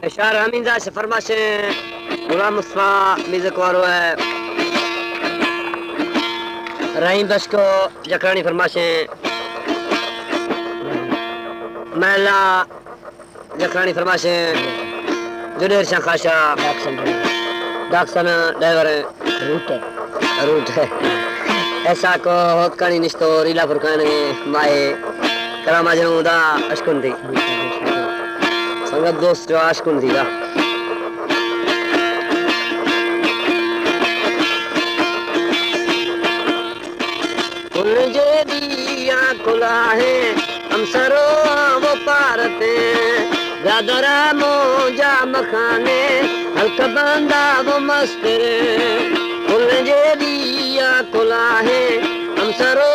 शार हमीदा से फरमाशे गुलाम मुस्तफा म्यूजिक वालो है रहीम बस को जकरानी फरमाशे महला जकरानी फरमाशे जुनेर शाह खाशा डाक्सन ड्राइवर रूट है ऐसा को होतकानी निस्तो रीला फुरकाने माए करामा जमुदा अशकुन थी संगत दोस्त जो अशकुन थी जे दिया खुला है हम सरो वो पारते गादरा मोजा मखाने हल्का बंदा वो मस्करे फुल जे दिया खुला है हम सरो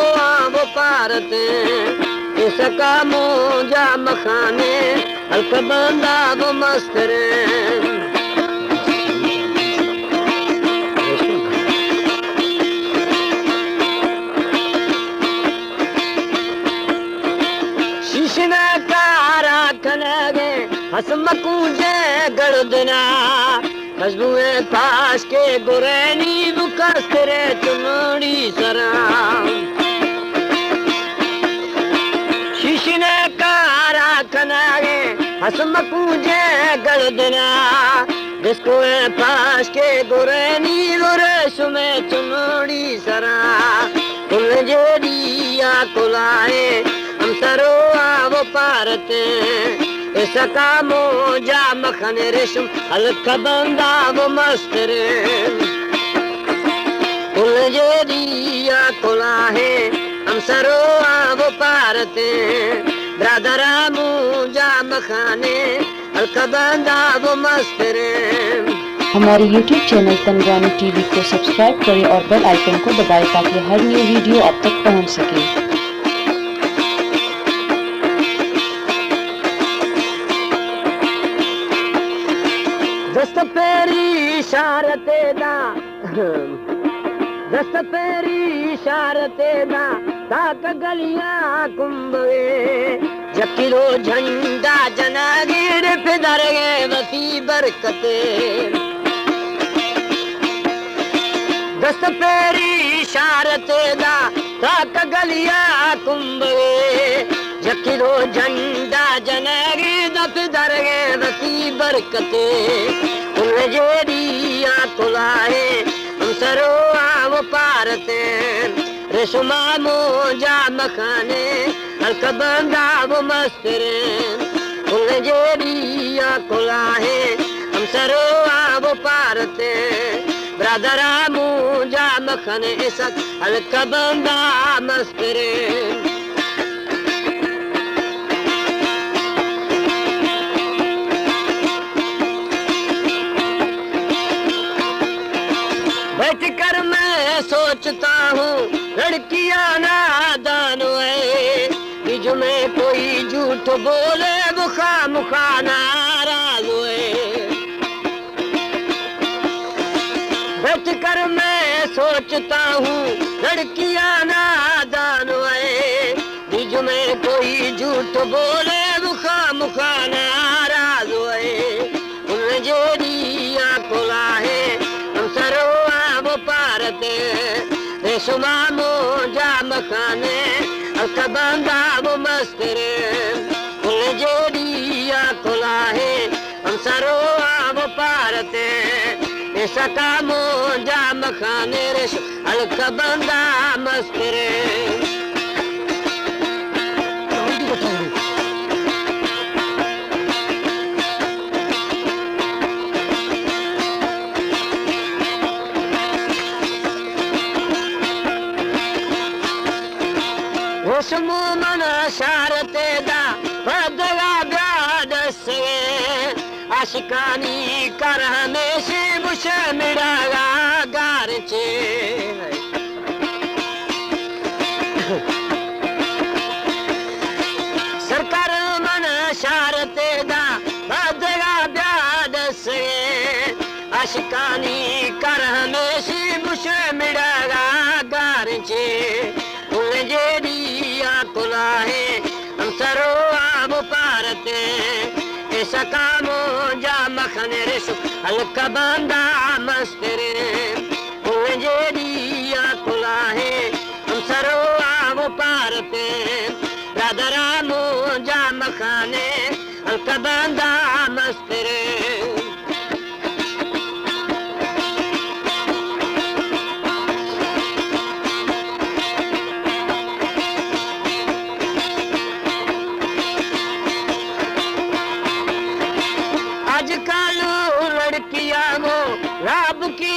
वो पारते इसका मोजा मखाने हल्का बंदा वो मस्करे हसमकू जे गड़दना खुशबुए पास के गुरैनी बुकस्तरे चुनड़ी सरा शीशने कारा कनागे हसमकू जे गड़दना जिसको पास के गुरैनी गुरेशुमे चुनड़ी सरा फुल जे दिया कुलाए हम सरो वो पारते इसका मोजा मखन रेशम हल्का बंदा वो मस्तरे फुल जे दिया खुला है हम सरो वो पारते ब्रादरा मोजा मखाने हल्का बंदा वो मस्तरे। हमारे YouTube चैनल तनरानी टीवी को सब्सक्राइब करें और बेल आइकन को दबाएं ताकि हर न्यू वीडियो आप तक पहुंच सके। दस्त पेरी इशारते दा दस्त पेरी इशारते दा ताक गलियां कुंभे जकिरो झंडा जनागिर फिदर गे वसी बरकते दस्त पेरी इशारते दा ताक गलियां कुंभे जकिरो झंडा जनागिर फिदर गे वसी बरकते फुल जे दिया खुलाए हम सरो वो पारते रेशमा मोजा मखाने हल्का बंदा वो मस्तरे फुल जे दिया खुलाए हम सरो वो पारते ब्रादरा मोजा मखाने ऐसा हल्का बंदा मस्तरे कर मैं सोचता हूँ लड़कियां नादान है बीज में कोई झूठ बोले बुखा मुखा नाराज है बैठ कर मैं सोचता हूँ लड़कियां नादान है बीज में कोई झूठ बोले बुखा मुखा नाराज है उन जे दिया खुला है हम सरो पारते रेशमा मोजा मखाने हल्का बंदा वो मस्तरे फुल जे दिया खुला है हम सरो वो पारते इसका मोजा मखाने रेशम हल्का बंदा मस्तरे रेशमो मन शारते दा बदला ब्याद से आशिकानी कर हमेशे बुश मिड़ागा गार चे सरकार मन शारते दा बदला ब्याद से आशिकानी कर हमेशे बुश मिड़ागा गार चे फुल जे दिया खुला है हम सरो आब पारते ऐसा सकामो जा मखने रेशो हल्का बांदा मस्तरे उनजे दिया खुला है हम सरो आवो पारते राधरामो जा मखाने हल्का बांदा मस्तरे आजकल लड़कियां वो रब की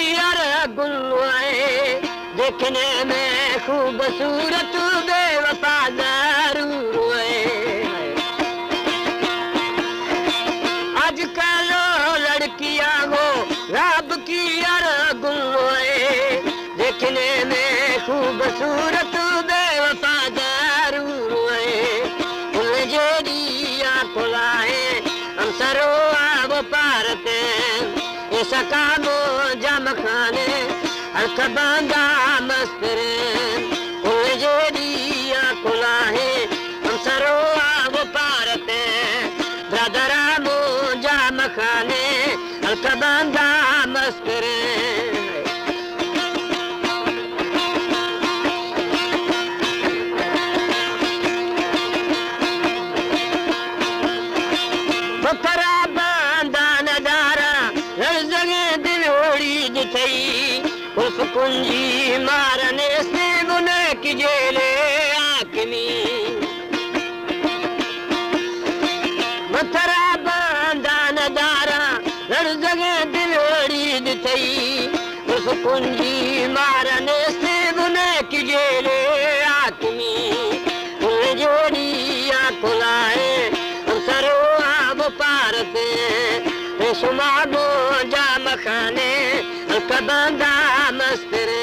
गुलवाए देखने में खूबसूरत बेवफा जरूर है। आजकल लड़कियां वो रब की गुलवाए देखने में खूबसूरत बेवफा जरूर है। उनजे दिया खुला है हम सरो पारते ऐसा कामो जम खाने हल्का बांधा मस्तरे उनजे दिया खुला है हम सरो वो पारते ब्रदरामो जम खाने हल्का बांधा मस्तरे उस कुंजी मारने से बुने की जेले आकमी मथरा बांधा नदारा हर जगह दिलोड़ी दिथई उस कुंजी मारने से बुने की जेले आकमी उन जोड़िया खुलाए हम सरो आब पारते सुमागो जा मखाने कबांदा मस्तरे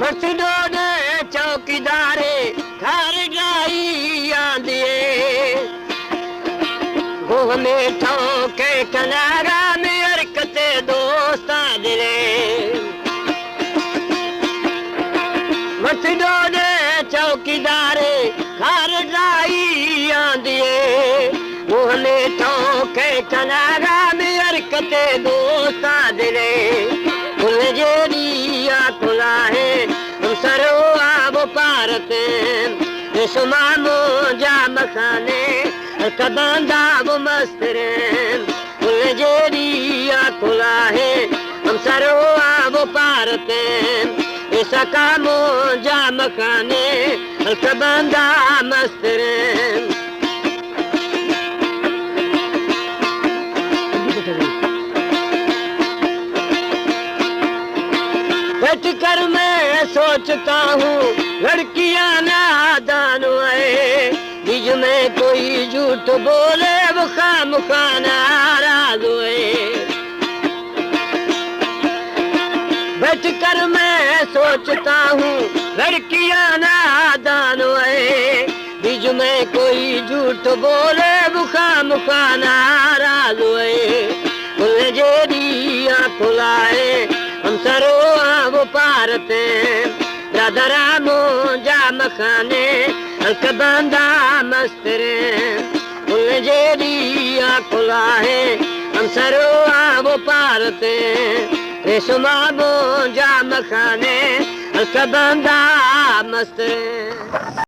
मस्जिदों ने चौकीदारे घर जाई आंदिए गोह में ठोके कनारा में हरकते दोस्ता दिले मस्जिदों ने चौकीदारे घर जाई आंदिए गोह में ठोके कनारा में हरकते दोस्ता दिले उनजे दिया खुला है हम सरो आब पारते सुमामो जा मखाने कबांधा वो मस्तरे उनजे दिया खुला है हम सरो आब पारते ऐसा कामो जा मखाने कबांधा मस्तरे बैठ कर मैं सोचता हूँ लड़कियां नादान है बीच में कोई झूठ बोले वो खामखा नाराज है। बैठ कर मैं सोचता हूँ लड़कियां नादान है बीच में कोई झूठ बोले वो खामखा नाराज है। उनजे दिया खुलाए हम सरो आब पारते राधरामो जा मखाने कबांधा मस्तरे उनजे दिया खुला है हम सरो आब पारते रेशमाबो जा मखाने कबांधा मस्तरे।